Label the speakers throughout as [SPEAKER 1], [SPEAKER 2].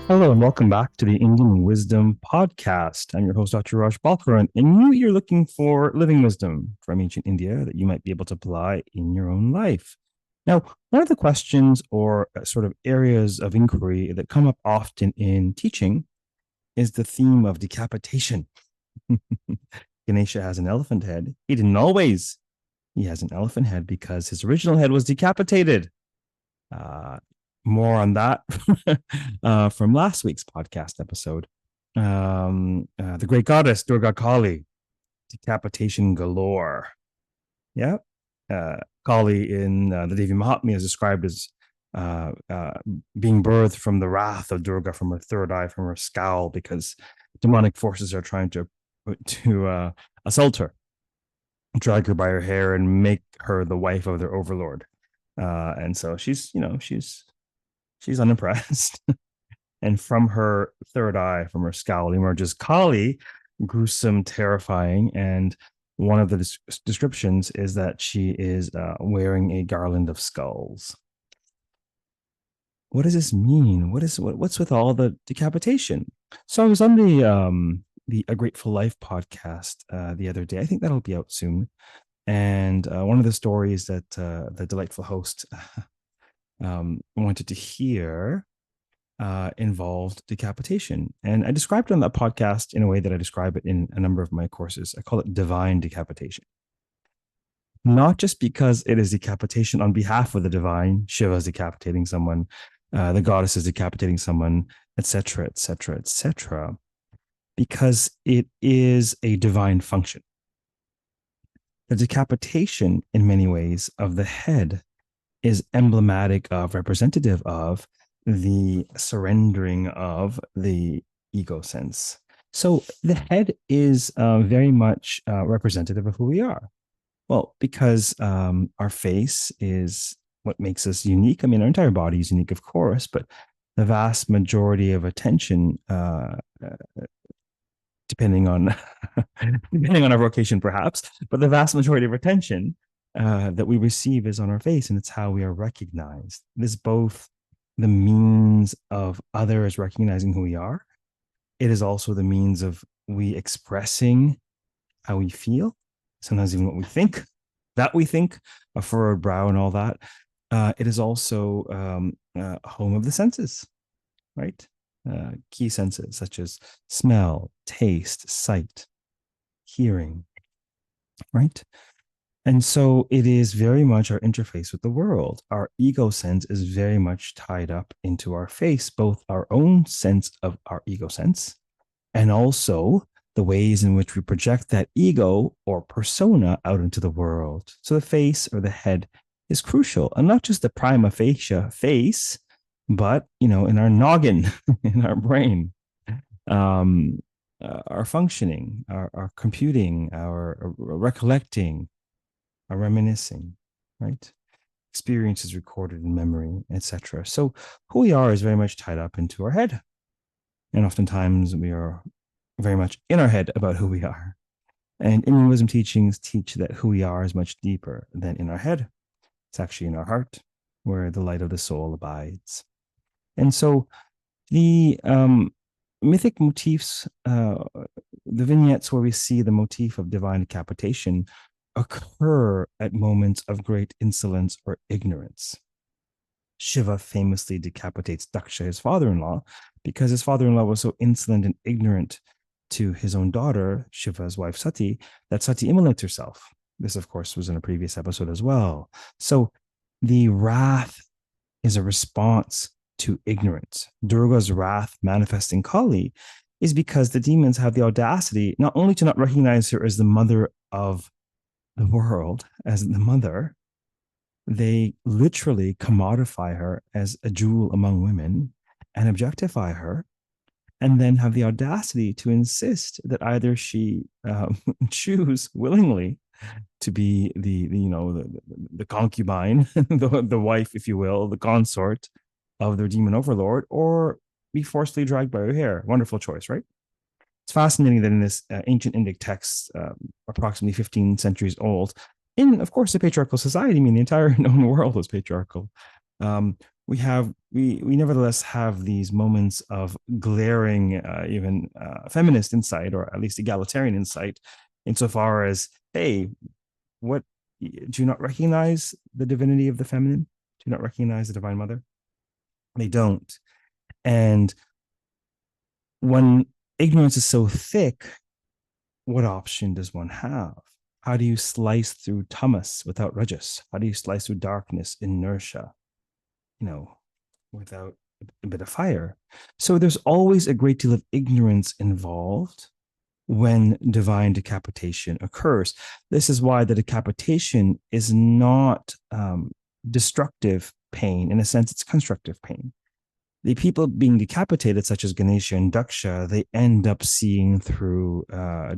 [SPEAKER 1] Hello and welcome back to the Indian Wisdom Podcast. I'm your host, Dr. Raj Balkaran, and you're looking for living wisdom from ancient India that you might be able to apply in your own life. Now, one of the questions or sort of areas of inquiry that come up often in teaching is the theme of decapitation. Ganesha has an elephant head. He didn't always. He has an elephant head because his original head was decapitated. Uh, More on that from last week's podcast episode. The great goddess Durga Kali, decapitation galore. Yeah. Kali in the Devi Mahatmya is described as being birthed from the wrath of Durga, from her third eye, from her scowl, because demonic forces are trying to assault her, drag her by her hair, and make her the wife of their overlord. And so she's unimpressed. And from her third eye, from her scowl, emerges Kali, gruesome, terrifying. And one of the descriptions is that she is wearing a garland of skulls. What does this mean? What's with all the decapitation? So I was on the A Grateful Life podcast the other day. I think that'll be out soon. And one of the stories that the delightful host wanted to hear involved decapitation. And I described it on that podcast in a way that I describe it in a number of my courses. I call it divine decapitation. Not just because it is decapitation on behalf of the divine, Shiva is decapitating someone, the goddess is decapitating someone, etc., etc., etc., because it is a divine function. The decapitation, in many ways, of the head is emblematic of, representative of, the surrendering of the ego sense. So the head is very much representative of who we are. Well, because our face is what makes us unique. I mean, our entire body is unique, of course, but the vast majority of attention, depending on depending on our vocation, perhaps, but the vast majority of attention that we receive is on our face, and it's how we are recognized. It is both the means of others recognizing who we are. It is also the means of we expressing how we feel, sometimes even what we think, a furrowed brow and all that. It is also home of the senses, right? Key senses such as smell, taste, sight, hearing, right? And so it is very much our interface with the world. Our ego sense is very much tied up into our face, both our own sense of our ego sense and also the ways in which we project that ego or persona out into the world. So the face or the head is crucial, and not just the prima facie face, but in our noggin, in our brain, our functioning, our computing, our recollecting, our reminiscing, right? Experiences recorded in memory, etc. So who we are is very much tied up into our head. And oftentimes we are very much in our head about who we are. And Indian wisdom teachings teach that who we are is much deeper than in our head. It's actually in our heart where the light of the soul abides. And so the mythic motifs, the vignettes where we see the motif of divine decapitation occur at moments of great insolence or ignorance. Shiva famously decapitates Daksha, his father-in-law, because his father-in-law was so insolent and ignorant to his own daughter, Shiva's wife Sati, that Sati immolates herself. This, of course, was in a previous episode as well. So the wrath is a response to ignorance. Durga's wrath manifesting Kali is because the demons have the audacity not only to not recognize her as the mother of the world, as the mother, they literally commodify her as a jewel among women and objectify her, and then have the audacity to insist that either she choose willingly to be the concubine, the wife, if you will, the consort of their demon overlord, or be forcibly dragged by her hair. Wonderful choice, right? It's fascinating that in this ancient Indic text, approximately 15 centuries old, in, of course, a patriarchal society, I mean, the entire known world was patriarchal, we nevertheless have these moments of glaring, even feminist insight, or at least egalitarian insight, insofar as, hey, what do you not recognize the divinity of the feminine? Do you not recognize the Divine Mother? They don't. And when ignorance is so thick, what option does one have? How do you slice through tamas without rajas? How do you slice through darkness, inertia, without a bit of fire? So there's always a great deal of ignorance involved when divine decapitation occurs. This is why the decapitation is not destructive pain. In a sense, it's constructive pain. The people being decapitated, such as Ganesha and Daksha, they end up seeing through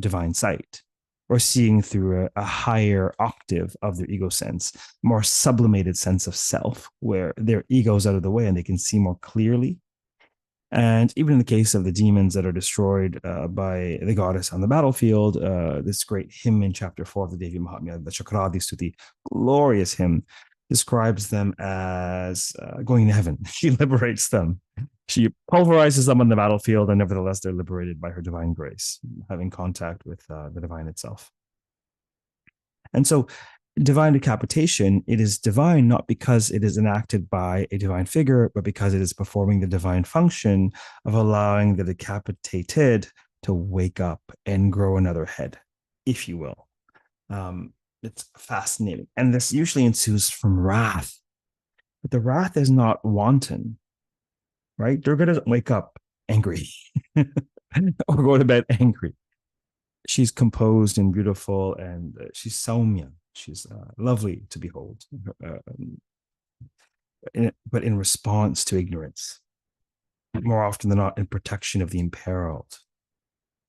[SPEAKER 1] divine sight, or seeing through a higher octave of their ego sense, more sublimated sense of self, where their ego's out of the way and they can see more clearly. And even in the case of the demons that are destroyed by the goddess on the battlefield, this great hymn in chapter 4 of the Devi Mahatmya, the Chakradi Stuti, glorious hymn, describes them as going to heaven. She liberates them. She pulverizes them on the battlefield, and nevertheless, they're liberated by her divine grace, having contact with the divine itself. And so, divine decapitation, it is divine not because it is enacted by a divine figure, but because it is performing the divine function of allowing the decapitated to wake up and grow another head, if you will. It's fascinating. And this usually ensues from wrath. But the wrath is not wanton, right? Durga doesn't wake up angry or go to bed angry. She's composed and beautiful, and she's Saumya. She's lovely to behold, but in response to ignorance, more often than not in protection of the imperiled.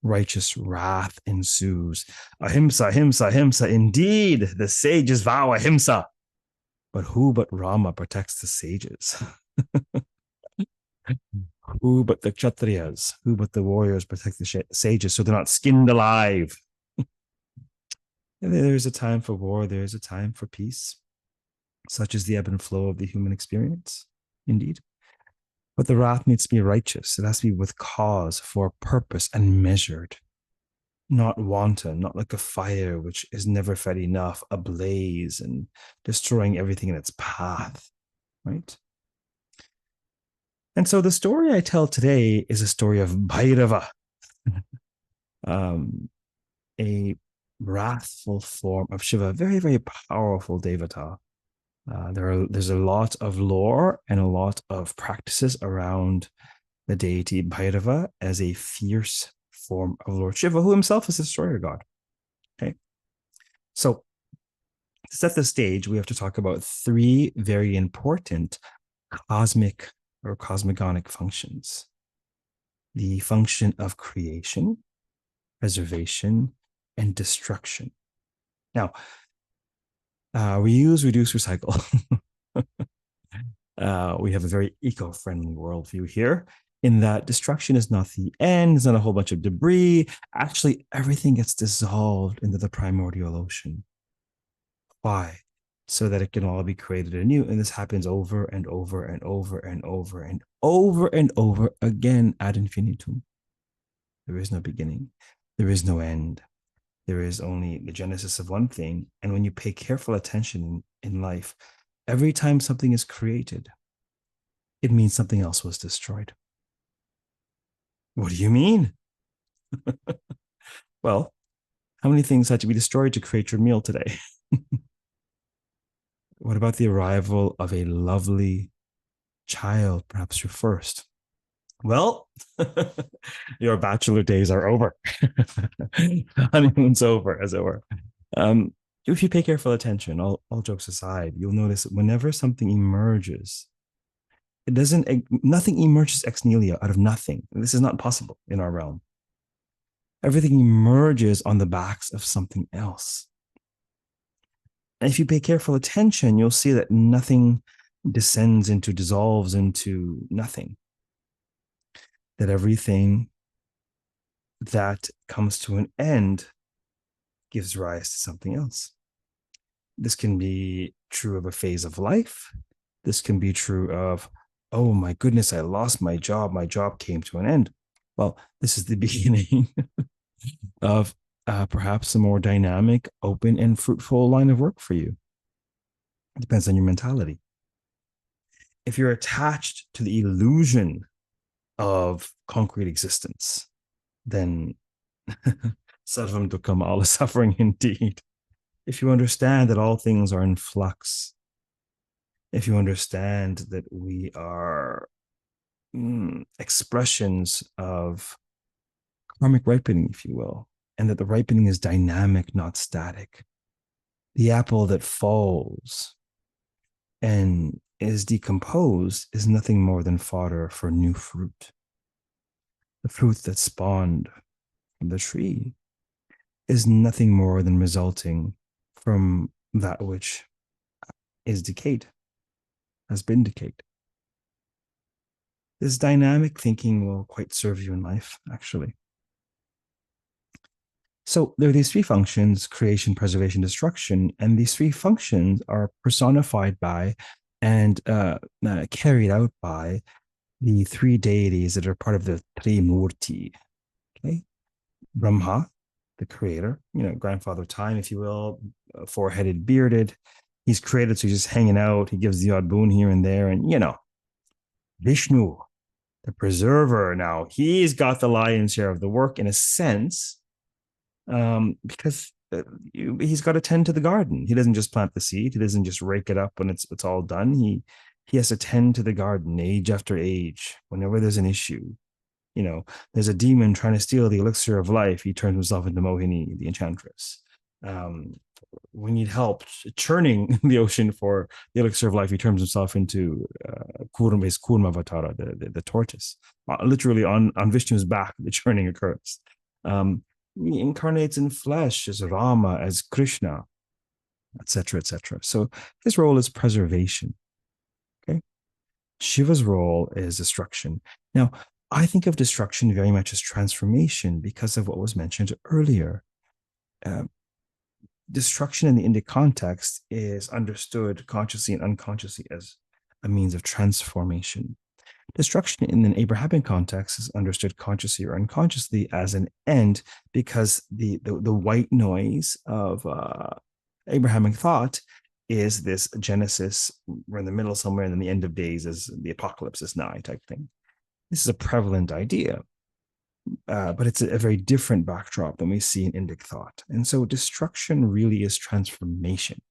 [SPEAKER 1] Righteous wrath ensues. Ahimsa, ahimsa, ahimsa. Indeed, the sages vow ahimsa. But who but Rama protects the sages? Who but the Kshatriyas? Who but the warriors protect the sages so they're not skinned alive? There's a time for war, there's a time for peace. Such is the ebb and flow of the human experience, indeed. But the wrath needs to be righteous. It has to be with cause, for purpose, and measured. Not wanton, not like a fire which is never fed enough, ablaze and destroying everything in its path, right? And so the story I tell today is a story of Bhairava, a wrathful form of Shiva, very, very powerful devata. There's a lot of lore and a lot of practices around the deity Bhairava as a fierce form of Lord Shiva, who himself is a destroyer god. Okay, so to set the stage, we have to talk about three very important cosmic or cosmogonic functions: the function of creation, preservation, and destruction. Now, reuse, reduce, recycle. We have a very eco-friendly worldview here, in that destruction is not the end, it's not a whole bunch of debris. Actually, everything gets dissolved into the primordial ocean. Why? So that it can all be created anew. And this happens over and over and over and over and over and over again ad infinitum. There is no beginning. There is no end. There is only the genesis of one thing. And when you pay careful attention in life, every time something is created, it means something else was destroyed. What do you mean? Well, how many things had to be destroyed to create your meal today? What about the arrival of a lovely child, perhaps your first? Well, your bachelor days are over. Honeymoon's over, as it were. If you pay careful attention, all jokes aside, you'll notice that whenever something emerges, nothing emerges ex nihilo, out of nothing. This is not possible in our realm. Everything emerges on the backs of something else. And if you pay careful attention, you'll see that nothing dissolves into nothing. That everything that comes to an end gives rise to something else. This can be true of a phase of life. This can be true of, oh my goodness, I lost my job. My job came to an end. Well, this is the beginning of perhaps a more dynamic, open, and fruitful line of work for you. It depends on your mentality. If you're attached to the illusion of concrete existence, then sarvam dukkam, all is suffering indeed. If you understand that all things are in flux, if you understand that we are expressions of karmic ripening, if you will, and that the ripening is dynamic, not static. The apple that falls and is decomposed is nothing more than fodder for new fruit. The fruit that spawned from the tree is nothing more than resulting from that which is decayed, has been decayed. This dynamic thinking will quite serve you in life, actually. So there are these three functions: creation, preservation, destruction. And these three functions are personified by and carried out by the three deities that are part of the Trimurti. Okay, Brahma, the creator, grandfather time, if you will, four-headed, bearded. He's created, so he's just hanging out. He gives the odd boon here and there. And, Vishnu, the preserver. Now, he's got the lion's share of the work in a sense, because he's got to tend to the garden. He doesn't just plant the seed. He doesn't just rake it up when it's all done. He has to tend to the garden age after age. Whenever there's an issue, there's a demon trying to steal the elixir of life, he turns himself into Mohini, the enchantress. We need help churning the ocean for the elixir of life, he turns himself into Kurmavatara, the tortoise. Literally on Vishnu's back, the churning occurs. He incarnates in flesh as Rama, as Krishna, etc., etc. So his role is preservation. Okay. Shiva's role is destruction. Now, I think of destruction very much as transformation because of what was mentioned earlier. Destruction in the Indic context is understood consciously and unconsciously as a means of transformation. Destruction in an Abrahamic context is understood consciously or unconsciously as an end, because the white noise of Abrahamic thought is this Genesis, we're in the middle somewhere, and then the end of days is the apocalypse is nigh type thing. This is a prevalent idea, but it's a very different backdrop than we see in Indic thought. And so destruction really is transformation,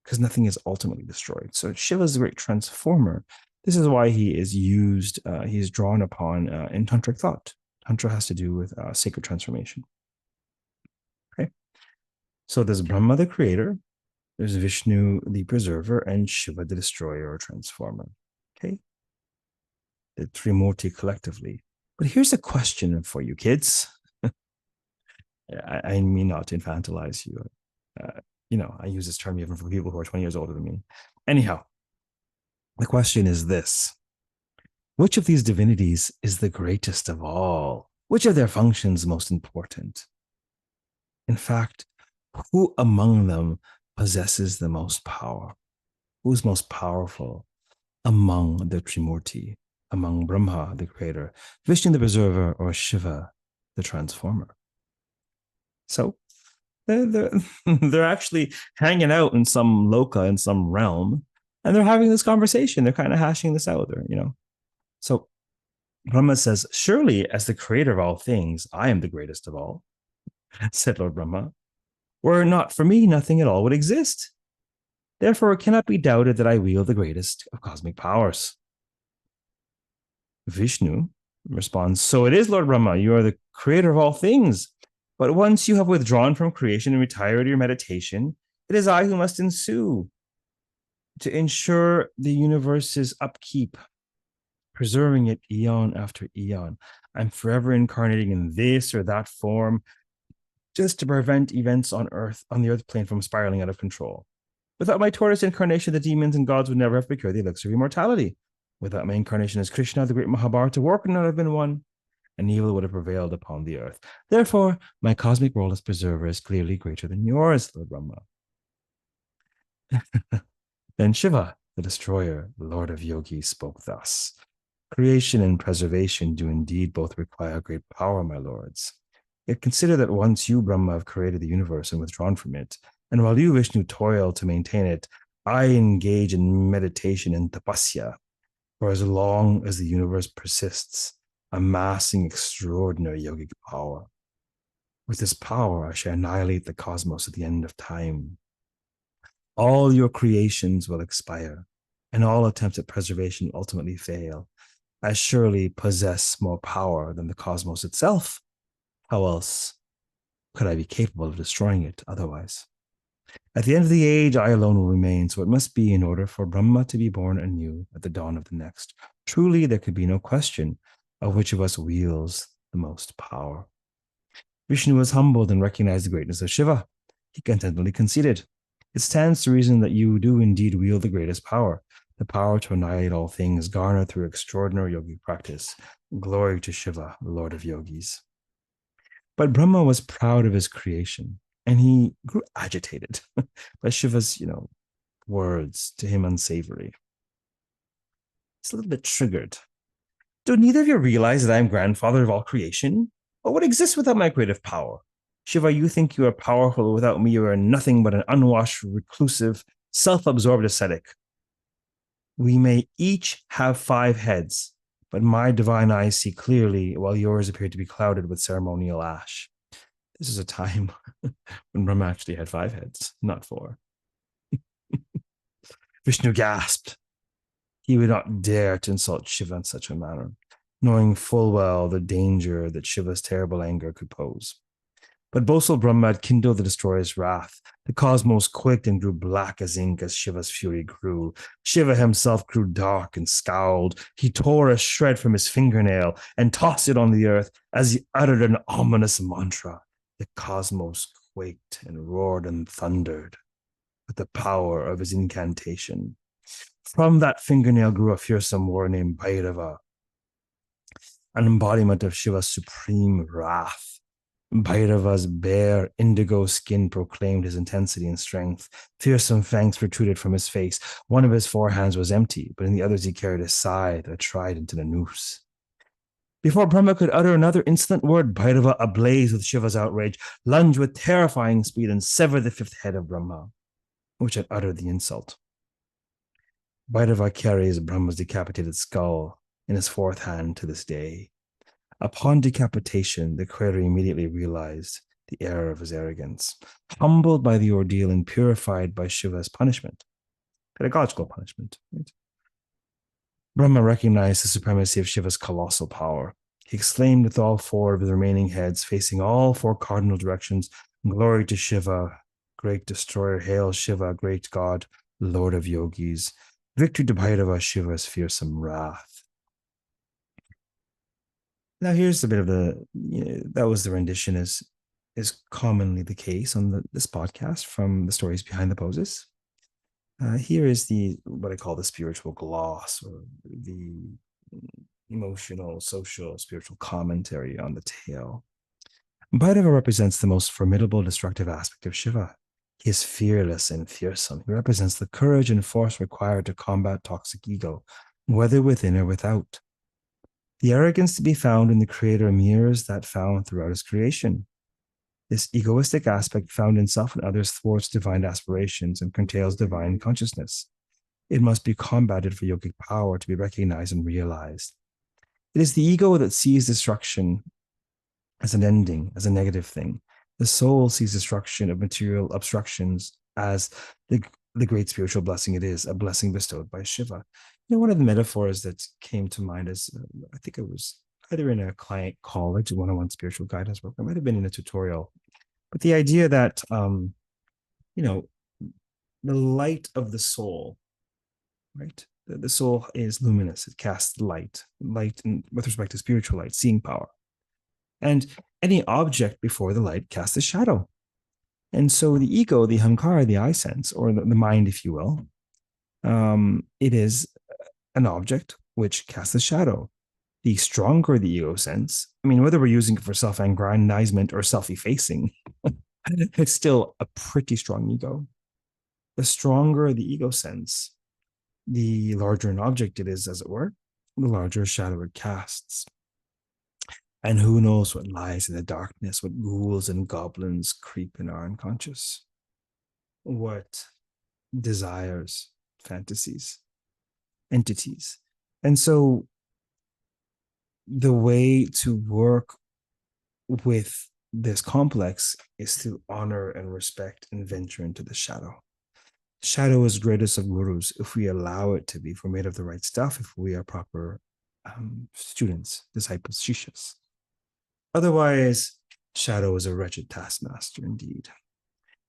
[SPEAKER 1] because nothing is ultimately destroyed. So Shiva is a great transformer. This is why he is used, he is drawn upon in tantric thought. Tantra has to do with sacred transformation. Okay. So there's Brahma, the creator, there's Vishnu, the preserver, and Shiva, the destroyer or transformer. Okay. The Trimurti collectively. But here's a question for you kids. I mean not to infantilize you. I use this term even for people who are 20 years older than me. Anyhow, the question is this: which of these divinities is the greatest of all? Which of their functions most important? In fact, who among them possesses the most power? Who's most powerful among the Trimurti? Among Brahma, the creator, Vishnu, the preserver, or Shiva, the transformer? So they're actually hanging out in some loka, in some realm, and they're having this conversation. They're kind of hashing this out there, So Brahma says, surely as the creator of all things, I am the greatest of all, said Lord Brahma. Were it not for me, nothing at all would exist. Therefore, it cannot be doubted that I wield the greatest of cosmic powers. Vishnu responds, so it is, Lord Brahma, you are the creator of all things. But once you have withdrawn from creation and retired to your meditation, it is I who must ensue to ensure the universe's upkeep, preserving it eon after eon. I'm forever incarnating in this or that form just to prevent events on the earth plane from spiraling out of control. Without my tortoise incarnation, the demons and gods would never have procured the elixir of immortality. Without my incarnation as Krishna, the great Mahabharata war could not have been won, and evil would have prevailed upon the earth. Therefore, my cosmic role as preserver is clearly greater than yours, Lord Brahma. Then Shiva, the destroyer, the Lord of Yogis, spoke thus. Creation and preservation do indeed both require great power, my lords. Yet consider that once you, Brahma, have created the universe and withdrawn from it, and while you, Vishnu, toil to maintain it, I engage in meditation and tapasya for as long as the universe persists, amassing extraordinary yogic power. With this power, I shall annihilate the cosmos at the end of time. All your creations will expire, and all attempts at preservation ultimately fail. I surely possess more power than the cosmos itself. How else could I be capable of destroying it otherwise? At the end of the age, I alone will remain, so it must be in order for Brahma to be born anew at the dawn of the next. Truly, there could be no question of which of us wields the most power. Vishnu was humbled and recognized the greatness of Shiva. He contentedly conceded. It stands to reason that you do indeed wield the greatest power, the power to annihilate all things garnered through extraordinary yogic practice. Glory to Shiva, the Lord of Yogis. But Brahma was proud of his creation, and he grew agitated by Shiva's, words to him unsavory. He's a little bit triggered. Do neither of you realize that I am grandfather of all creation? What would exist without my creative power? Shiva, you think you are powerful. Without me, you are nothing but an unwashed, reclusive, self-absorbed ascetic. We may each have 5 heads, but my divine eyes see clearly, while yours appear to be clouded with ceremonial ash. This is a time when Brahma actually had 5 heads, not 4. Vishnu gasped. He would not dare to insult Shiva in such a manner, knowing full well the danger that Shiva's terrible anger could pose. But boastful Brahma had kindled the destroyer's wrath. The cosmos quaked and grew black as ink as Shiva's fury grew. Shiva himself grew dark and scowled. He tore a shred from his fingernail and tossed it on the earth as he uttered an ominous mantra. The cosmos quaked and roared and thundered with the power of his incantation. From that fingernail grew a fearsome warrior named Bhairava, an embodiment of Shiva's supreme wrath. Bhairava's bare indigo skin proclaimed his intensity and strength. Fearsome fangs protruded from his face. One of his forehands was empty, but in the others he carried a scythe, a trident, and a noose. Before Brahma could utter another insolent word, Bhairava, ablaze with Shiva's outrage, lunged with terrifying speed and severed the 5th head of Brahma, which had uttered the insult. Bhairava carries Brahma's decapitated skull in his 4th hand to this day. Upon decapitation, the creator immediately realized the error of his arrogance. Humbled by the ordeal and purified by Shiva's punishment, pedagogical punishment, right? Brahma recognized the supremacy of Shiva's colossal power. He exclaimed with all 4 of his remaining heads, facing all 4 cardinal directions, "Glory to Shiva, great destroyer. Hail Shiva, great God, Lord of Yogis. Victory to Bhairava, Shiva's fearsome wrath." Now, here's a bit of that was the rendition is commonly the case on this podcast from the stories behind the poses. Here is what I call the spiritual gloss, or the emotional, social, spiritual commentary on the tale. Bhairava represents the most formidable destructive aspect of Shiva. He is fearless and fearsome. He represents the courage and force required to combat toxic ego, whether within or without. The arrogance to be found in the creator mirrors that found throughout his creation. This egoistic aspect found in self and others thwarts divine aspirations and curtails divine consciousness. It must be combated for yogic power to be recognized and realized. It is the ego that sees destruction as an ending, as a negative thing. The soul sees destruction of material obstructions as the great spiritual blessing it is, a blessing bestowed by Shiva. One of the metaphors that came to mind is, I think it was either in a client college, one-on-one spiritual guidance work, it might have been in a tutorial, but the idea that, the light of the soul, right? The soul is luminous. It casts light with respect to spiritual light, seeing power. And any object before the light casts a shadow. And so the ego, the ahankara, the I sense, or the mind, if you will, it is an object which casts a shadow. The stronger the ego sense, whether we're using it for self-aggrandizement or self-effacing, it's still a pretty strong ego. The stronger the ego sense, the larger an object it is, as it were, the larger shadow it casts. And who knows what lies in the darkness, what ghouls and goblins creep in our unconscious, what desires, fantasies, entities. And so the way to work with this complex is to honor and respect and venture into the shadow. Shadow is greatest of gurus if we allow it to be, if we're made of the right stuff, if we are proper students, disciples, shishas. Otherwise, shadow is a wretched taskmaster indeed.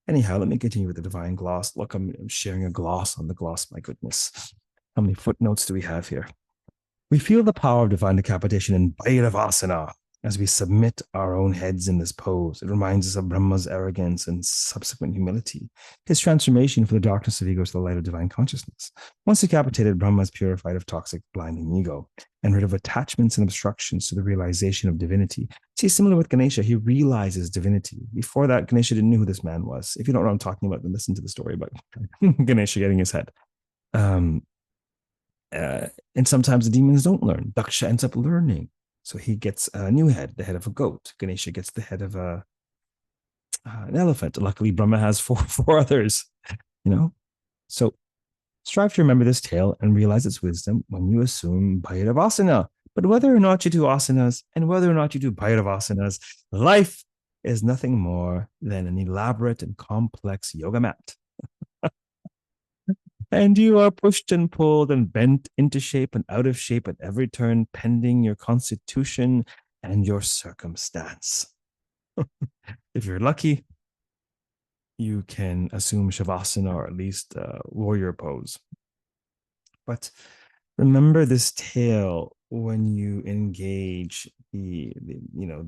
[SPEAKER 1] Anyhow, let me continue with the divine gloss. Look, I'm sharing a gloss on the gloss. My goodness. How many footnotes do we have here? We feel the power of divine decapitation in Bhairavasana as we submit our own heads in this pose. It reminds us of Brahma's arrogance and subsequent humility, his transformation from the darkness of ego to the light of divine consciousness. Once decapitated, Brahma is purified of toxic, blinding ego and rid of attachments and obstructions to the realization of divinity. See, similar with Ganesha, he realizes divinity. Before that, Ganesha didn't know who this man was. If you don't know what I'm talking about, then listen to the story about Ganesha getting his head. And sometimes the demons don't learn. Daksha ends up learning. So he gets a new head, the head of a goat. Ganesha gets the head of an elephant. Luckily, Brahma has four others, you know? So strive to remember this tale and realize its wisdom when you assume Bhairavasana. But whether or not you do asanas and whether or not you do Bhairavasanas, life is nothing more than an elaborate and complex yoga mat. And you are pushed and pulled and bent into shape and out of shape at every turn, pending your constitution and your circumstance. If you're lucky, you can assume Shavasana or at least warrior pose. But remember this tale when you engage the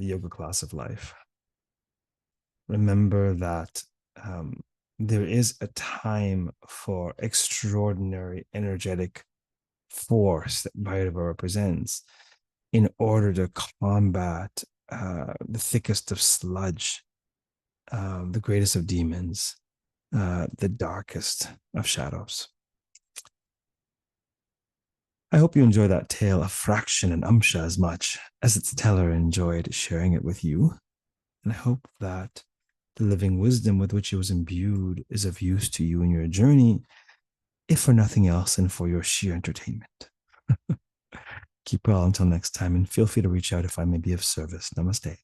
[SPEAKER 1] yoga class of life. Remember that there is a time for extraordinary energetic force that Bhairava represents in order to combat the thickest of sludge, the greatest of demons, the darkest of shadows. I hope you enjoy that tale, a fraction and amsha, as much as its teller enjoyed sharing it with you. And I hope that the living wisdom with which it was imbued is of use to you in your journey, if for nothing else and for your sheer entertainment. Keep well until next time, and feel free to reach out if I may be of service. Namaste.